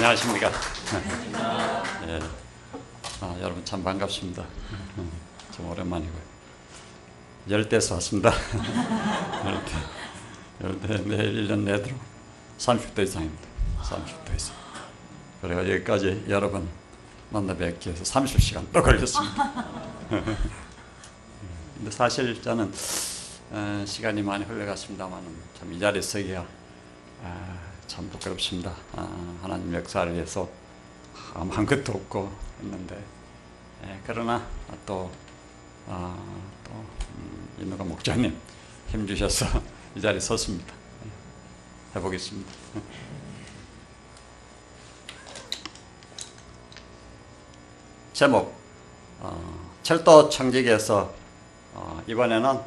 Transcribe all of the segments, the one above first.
안녕하십니까. 예. 여러분 참 반갑습니다. 좀 오랜만이고요. 열대에서 왔습니다. 열대 내일 1년 내도록 30도 이상입니다. 30도 이상. 그래서 여기까지 여러분 만나 뵙기 위해서 30시간 또 걸렸습니다. 근데 사실 저는 시간이 많이 흘러갔습니다만 참 이 자리에 서기가 참 부끄럽습니다. 하나님 역사를 위해서 한 것도 없고 했는데 그러나 또 인노가 목자님 힘주셔서 이 자리에 섰습니다. 해보겠습니다. 제목 철도 청지기에서 이번에는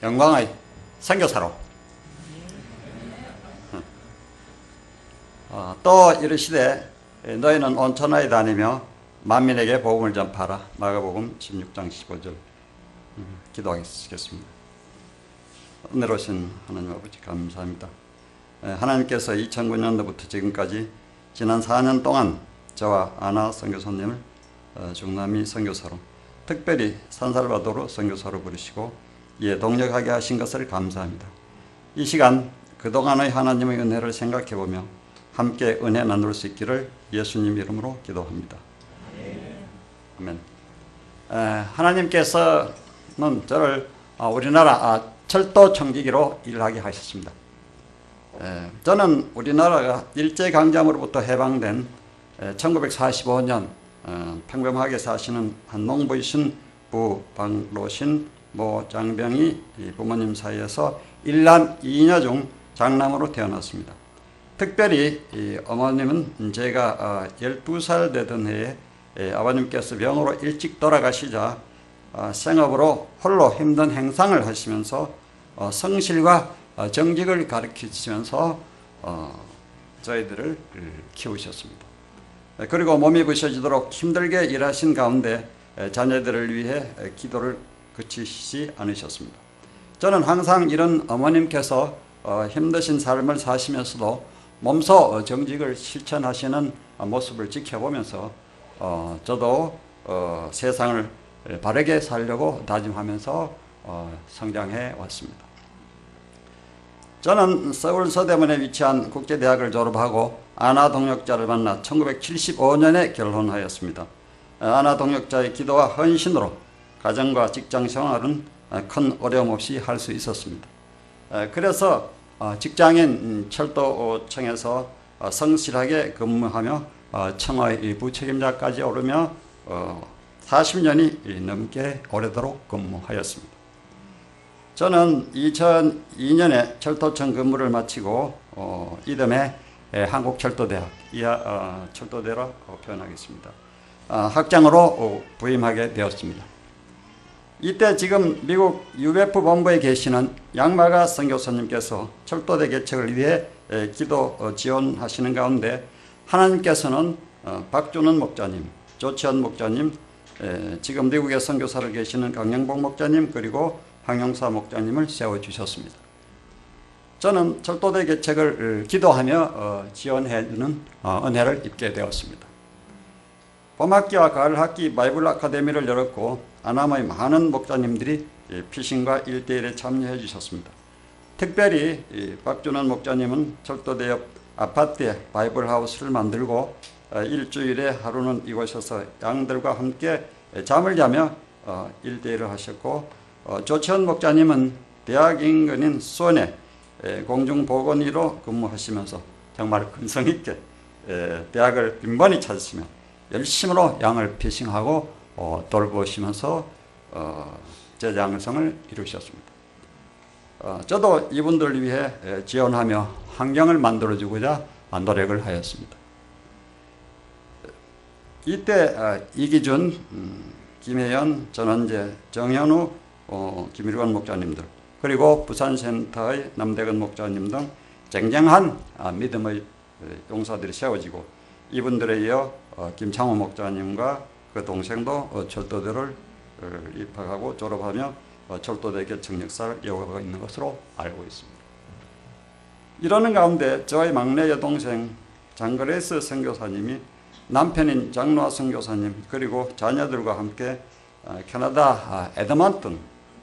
영광의 선교사로 또 이르시되 너희는 온 천하에 다니며 만민에게 복음을 전파하라. 마가복음 16장 15절 기도하겠습니다. 은혜로 오신 하나님 아버지 감사합니다. 하나님께서 2009년도부터 지금까지 지난 4년 동안 저와 아나 선교사님을 중남미 선교사로 특별히 산살바도르 선교사로 부르시고 이에 동력하게 하신 것을 감사합니다. 이 시간 그동안의 하나님의 은혜를 생각해보며 함께 은혜 나눌 수 있기를 예수님 이름으로 기도합니다. 아멘. 하나님께서는 저를 우리나라 철도 청지기로 일하게 하셨습니다. 저는 우리나라가 일제강점으로부터 해방된 1945년 평범하게 사시는 한 농부이신 부방로신 모 장병이 부모님 사이에서 1남 2녀 중 장남으로 태어났습니다. 특별히 어머님은 제가 12살 되던 해에 아버님께서 병으로 일찍 돌아가시자 생업으로 홀로 힘든 행상을 하시면서 성실과 정직을 가르치시면서 저희들을 키우셨습니다. 그리고 몸이 부셔지도록 힘들게 일하신 가운데 자녀들을 위해 기도를 그치시지 않으셨습니다. 저는 항상 이런 어머님께서 힘드신 삶을 사시면서도 몸소 정직을 실천하시는 모습을 지켜보면서 저도 세상을 바르게 살려고 다짐하면서 성장해 왔습니다. 저는 서울 서대문에 위치한 국제대학을 졸업하고 아나 동역자를 만나 1975년에 결혼하였습니다. 아나 동역자의 기도와 헌신으로 가정과 직장 생활은 큰 어려움 없이 할 수 있었습니다. 그래서 직장인 철도청에서 성실하게 근무하며 청의 부책임자까지 오르며 40년이 넘게 오래도록 근무하였습니다. 저는 2002년에 철도청 근무를 마치고 이듬해 한국철도대학 이하 철도대로 표현하겠습니다. 학장으로 부임하게 되었습니다. 이때 지금 미국 UBF 본부에 계시는 양마가 선교사님께서 철도대 개척을 위해 기도 지원하시는 가운데 하나님께서는 박준원 목자님, 조치현 목자님, 지금 미국에 선교사로 계시는 강영복 목자님 그리고 황영사 목자님을 세워주셨습니다. 저는 철도대 개척을 기도하며 지원해주는 은혜를 입게 되었습니다. 봄학기와 가을학기 바이블 아카데미를 열었고 아남의 많은 목자님들이 피신과 1대1에 참여해 주셨습니다. 특별히 박준원 목자님은 철도대 옆 아파트에 바이블 하우스를 만들고 일주일에 하루는 이곳에서 양들과 함께 잠을 자며 1대1을 하셨고 조치현 목자님은 대학 인근인 수원에 공중보건의로 근무하시면서 정말 근성 있게 대학을 빈번히 찾으시며 열심으로 양을 피싱하고 돌보시면서 제장성을 이루셨습니다. 저도 이분들을 위해 지원하며 환경을 만들어주고자 노력을 하였습니다. 이때 이기준, 김혜연, 전원재, 정현우, 김일관 목자님들 그리고 부산센터의 남대근 목자님 등 쟁쟁한 믿음의 용사들이 세워지고 이분들에 이어 김창호 목자님과 그 동생도 철도대를 입학하고 졸업하며 철도대 개척 역사를 이어가고 있는 것으로 알고 있습니다. 이러는 가운데 저의 막내 여동생 장그레스 선교사님이 남편인 장로아 선교사님 그리고 자녀들과 함께 캐나다 에드먼튼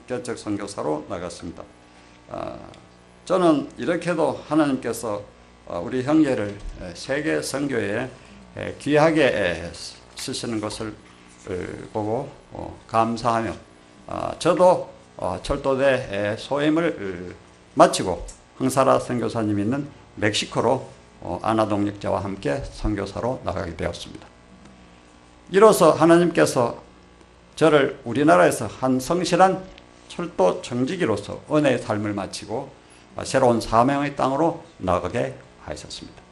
개척 선교사로 나갔습니다. 저는 이렇게도 하나님께서 우리 형제를 세계 선교에 귀하게 쓰시는 것을 보고 감사하며 저도 철도대 소임을 마치고 흥사라 선교사님 있는 멕시코로 아나동역자와 함께 선교사로 나가게 되었습니다. 이로써 하나님께서 저를 우리나라에서 한 성실한 철도 정직이로서 은혜의 삶을 마치고 새로운 사명의 땅으로 나가게 하셨습니다.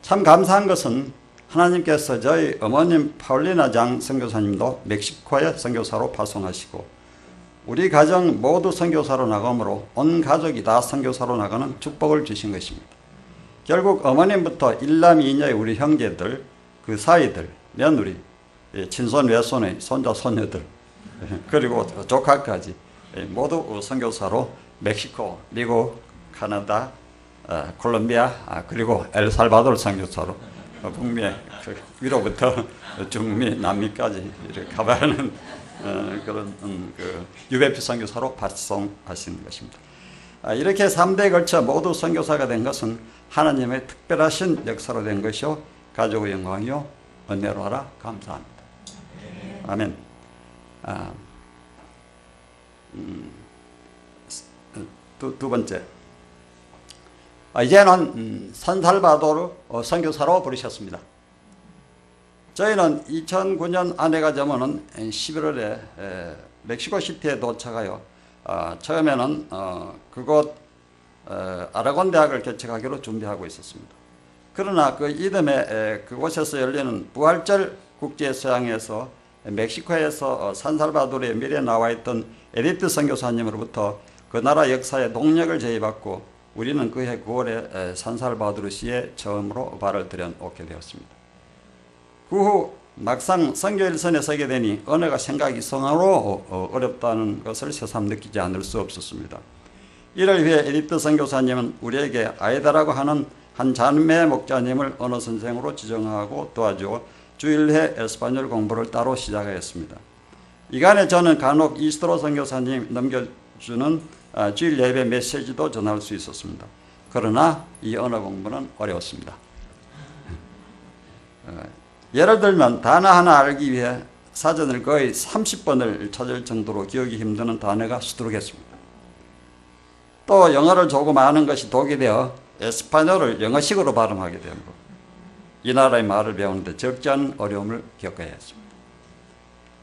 참 감사한 것은 하나님께서 저희 어머님 파울리나 장 선교사님도 멕시코에 선교사로 파송하시고 우리 가정 모두 선교사로 나가므로 온 가족이 다 선교사로 나가는 축복을 주신 것입니다. 결국 어머님부터 일남 이녀의 우리 형제들, 그 사이들, 며느리, 친손 외손의 손자 손녀들 그리고 조카까지 모두 선교사로 멕시코, 미국, 카나다, 콜롬비아 그리고 엘살바도르 선교사로 북미의 위로부터 중미, 남미까지 이렇게 가봐하는 그런 UBP 선교사로 발송하시는 것입니다. 이렇게 3대에 걸쳐 모두 선교사가 된 것은 하나님의 특별하신 역사로 된 것이요 가족의 영광이요 은혜로 하라 감사합니다. 아멘. 두 번째, 이제는 산살바도르 선교사로 부르셨습니다. 저희는 2009년 아내가 저머는 11월에 멕시코시티에 도착하여 처음에는 그곳 아라곤 대학을 개척하기로 준비하고 있었습니다. 그러나 그 이듬해 그곳에서 열리는 부활절 국제서양에서 멕시코에서 산살바도르에 미래 나와 있던 에디트 선교사님으로부터 그 나라 역사에 동력을 제의받고 우리는 그해 9월에 산살바도르시에 처음으로 발을 들여놓게 되었습니다. 그 후 막상 선교 일선에 서게 되니 언어가 생각 이상으로 어렵다는 것을 새삼 느끼지 않을 수 없었습니다. 이를 위해 에디트 선교사님은 우리에게 아이다라고 하는 한 자매 목자님을 언어 선생으로 지정하고 도와주어 주일회 에스파뇰 공부를 따로 시작하였습니다. 이간에 저는 간혹 이스트로 선교사님 넘겨주는 주일 예배 메시지도 전할 수 있었습니다. 그러나 이 언어 공부는 어려웠습니다. 예를 들면 단어 하나 알기 위해 사전을 거의 30번을 찾을 정도로 기억이 힘드는 단어가 수두룩했습니다. 또 영어를 조금 아는 것이 독이 되어 에스파뇰을 영어식으로 발음하게 되고 이 나라의 말을 배우는데 적지 않은 어려움을 겪어야 했습니다.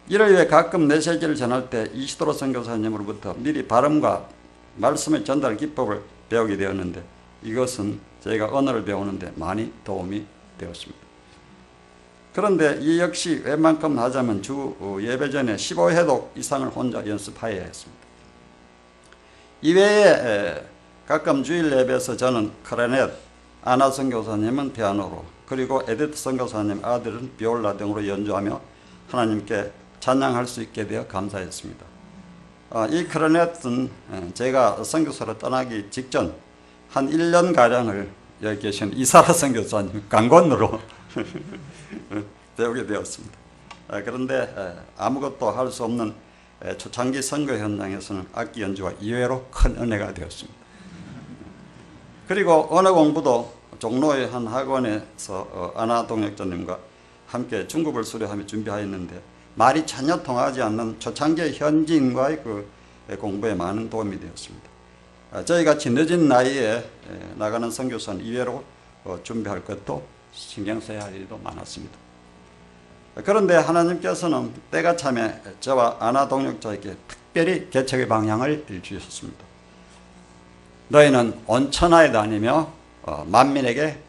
이를 위해 가끔 메시지를 전할 때 이시도로 선교사님으로부터 미리 발음과 말씀의 전달 기법을 배우게 되었는데 이것은 저희가 언어를 배우는데 많이 도움이 되었습니다. 그런데 이 역시 웬만큼 하자면 주 예배 전에 15회독 이상을 혼자 연습하여야 했습니다. 이외에 가끔 주일 예배에서 저는 클라리넷, 아나 선교사님은 피아노로 그리고 에디트 선교사님 아들은 비올라 등으로 연주하며 하나님께 찬양할 수 있게 되어 감사했습니다. 이 클라리넷은 제가 선교사로 떠나기 직전 한 1년가량을 여기 계신 이사라 선교사님 강권으로 배우게 되었습니다. 그런데 아무것도 할 수 없는 초창기 선교 현장에서는 악기 연주가 이외로 큰 은혜가 되었습니다. 그리고 언어 공부도 종로의 한 학원에서 아나 동역자님과 함께 중급을 수료하며 준비하였는데 말이 전혀 통하지 않는 초창기의 현지인과의 그 공부에 많은 도움이 되었습니다. 저희같이 늦은 나이에 나가는 선교사는 이외로 준비할 것도 신경 써야 할 일도 많았습니다. 그런데 하나님께서는 때가 참에 저와 아나 동역자에게 특별히 개척의 방향을 주셨습니다. 너희는 온 천하에 다니며 만민에게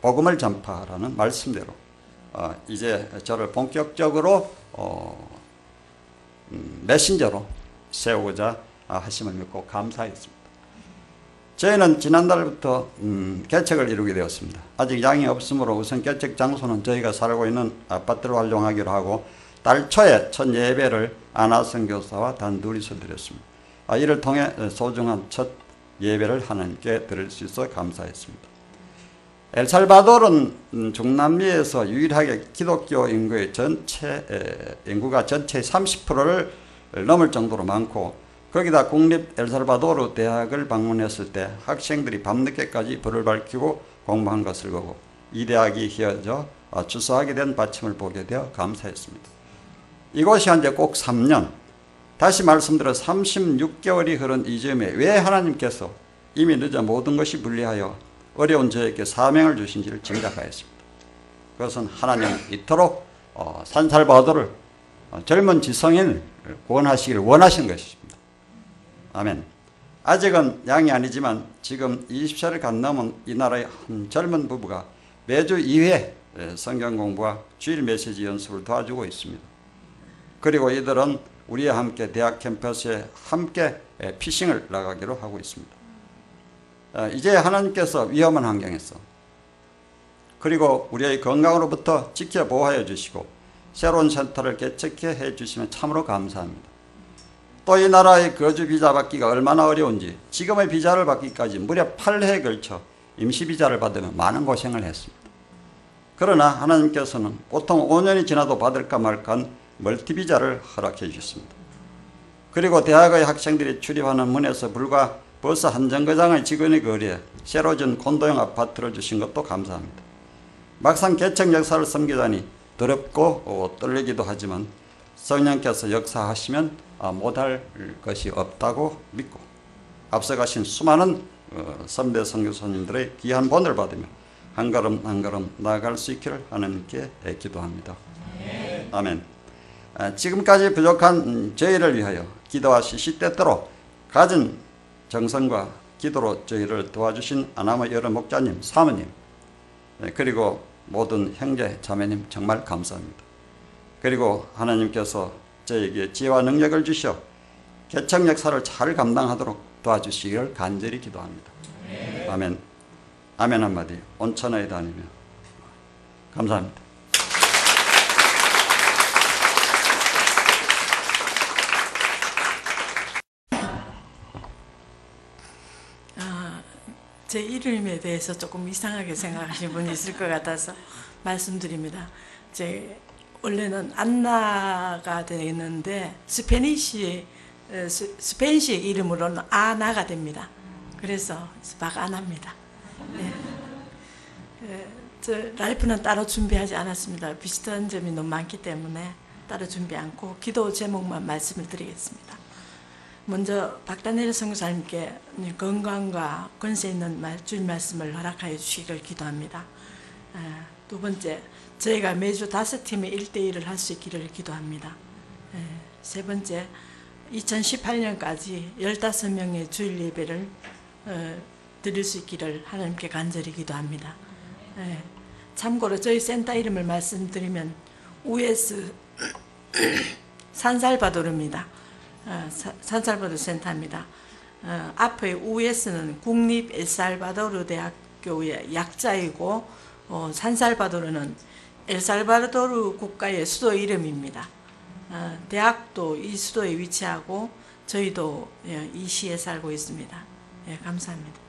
복음을 전파하라는 말씀대로 이제 저를 본격적으로 메신저로 세우고자 하심을 믿고 감사했습니다. 저희는 지난달부터 개척을 이루게 되었습니다. 아직 양이 없으므로 우선 개척 장소는 저희가 살고 있는 아파트를 활용하기로 하고 달 초에 첫 예배를 아나 선교사와 단둘이서 드렸습니다. 이를 통해 소중한 첫 예배를 하나님께 드릴 수 있어 감사했습니다. 엘살바도르는 중남미에서 유일하게 기독교 인구의 인구가 전체의 30%를 넘을 정도로 많고, 거기다 국립 엘살바도르 대학을 방문했을 때 학생들이 밤늦게까지 불을 밝히고 공부한 것을 보고 이 대학이 휘어져 주소하게 된 받침을 보게 되어 감사했습니다. 이곳이 현재 꼭 3년, 다시 말씀드려 36개월이 흐른 이 즈음에 왜 하나님께서 이미 늦어 모든 것이 불리하여 어려운 저에게 사명을 주신지를 짐작하였습니다. 그것은 하나님 이토록 산살바도를 젊은 지성인을 구원하시기를 원하신 것입니다. 아멘. 아직은 양이 아니지만 지금 20세를 간 넘은 이 나라의 한 젊은 부부가 매주 2회 성경 공부와 주일 메시지 연습을 도와주고 있습니다. 그리고 이들은 우리와 함께 대학 캠퍼스에 함께 피싱을 나가기로 하고 있습니다. 이제 하나님께서 위험한 환경에서 그리고 우리의 건강으로부터 지켜 보호하여 주시고 새로운 센터를 개척해 해 주시면 참으로 감사합니다. 또 이 나라의 거주 비자 받기가 얼마나 어려운지 지금의 비자를 받기까지 무려 8회에 걸쳐 임시 비자를 받으며 많은 고생을 했습니다. 그러나 하나님께서는 보통 5년이 지나도 받을까 말까 멀티 비자를 허락해 주셨습니다. 그리고 대학의 학생들이 출입하는 문에서 불과 벌써 한 정거장의 직원의 거리에 새로 진 콘도형 아파트를 주신 것도 감사합니다. 막상 개척 역사를 섬기다니 더럽고 떨리기도 하지만 성령께서 역사하시면 못할 것이 없다고 믿고 앞서가신 수많은 선배 선교사님들의 귀한 본을 받으며 한 걸음 한 걸음 나아갈 수 있기를 하나님께 기도합니다. 아멘. 지금까지 부족한 저희를 위하여 기도하시시 때때로 가진 정성과 기도로 저희를 도와주신 아나무 여러 목자님, 사모님, 그리고 모든 형제 자매님 정말 감사합니다. 그리고 하나님께서 저에게 지혜와 능력을 주셔 개척 역사를 잘 감당하도록 도와주시기를 간절히 기도합니다. 아멘. 아멘 한마디 온천에 다니며 감사합니다. 제 이름에 대해서 조금 이상하게 생각하시는 분이 있을 것 같아서 말씀드립니다. 원래는 안나가 되는데 스페인식 이름으로는 아나가 됩니다. 그래서 박아나입니다. 네. 라이프는 따로 준비하지 않았습니다. 비슷한 점이 너무 많기 때문에 따로 준비 않고 기도 제목만 말씀을 드리겠습니다. 먼저 박다니엘 선교사님께 건강과 권세 있는 주일 말씀을 허락하여 주시기를 기도합니다. 두 번째, 저희가 매주 5팀의 1대1을 할 수 있기를 기도합니다. 세 번째, 2018년까지 15명의 주일 예배를 드릴 수 있기를 하나님께 간절히 기도합니다. 참고로 저희 센터 이름을 말씀드리면 US 산살바도르입니다. 산살바도르 센터입니다. 앞의 US는 국립 엘살바도르 대학교의 약자이고 산살바도르는 엘살바도르 국가의 수도 이름입니다. 대학도 이 수도에 위치하고 저희도 이 시에 살고 있습니다. 감사합니다.